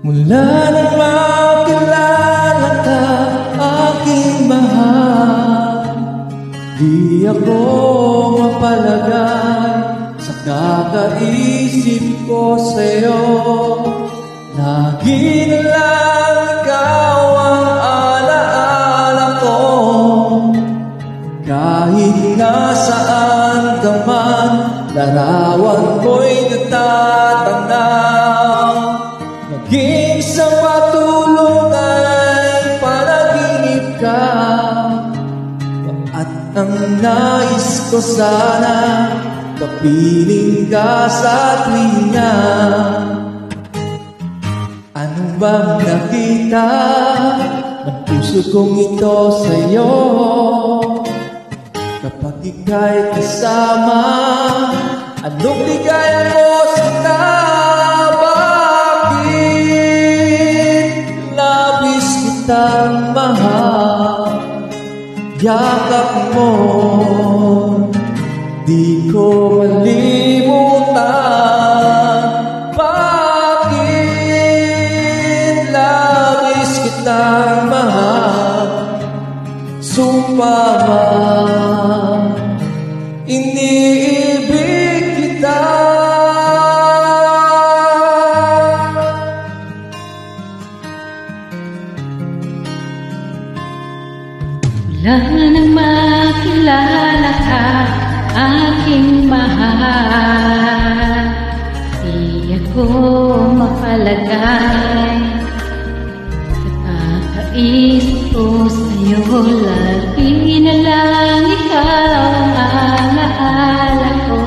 Mula nang makilala ka, aking mahal, di ako mapalagay sa kakaisip ko sa'yo. Lagi na lang ikaw ang alaala ko, kahit nasaan ka man, larawan ko'y natatanaw. Maging sa patulog ay panaginip ka, at ang nais ko sana, kapiling ka sa tuwina. Ano bang nakita ng puso kong ito sa'yo? Kapag ika'y kasama, anong ligaya mo sila? Bakit labis kitang mahal? Yakap mo, di ko malimutan. Bakit labis kitang mahal? Sumpa man, iniibig kita. Wala nang makilala ka, aking mahal, di ako mapalagay sa kakaisip ko sa'yo. Lagi na lang ikaw ang alaala ko,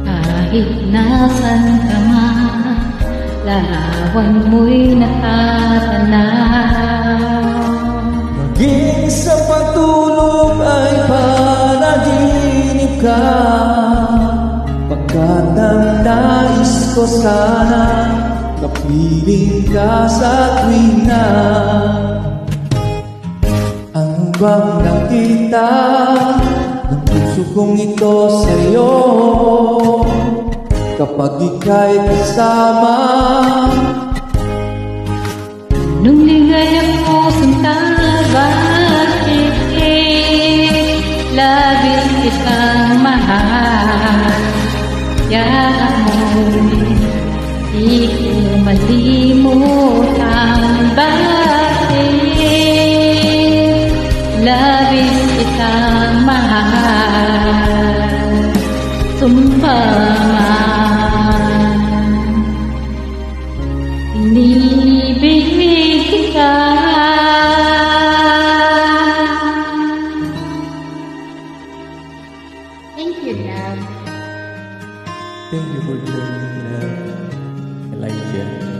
kahit nasan ka man, larawan mo'y natatanaw. Maging sa pagtulog ay panaginip ka, pagkat ang nais ko sana, kapiling ka sa tuwina. Ano bang nakita ng puso kong ito sa'yo? Kapag ika'y kasama, nung ligaya ko sinta, bakit labis kitang mahal? Yakap mo'y di ko malimutan. Bakit labis kitang mahal? Sumpangan, inibig kita. Thank you, love. thank you for joining me, Elijah.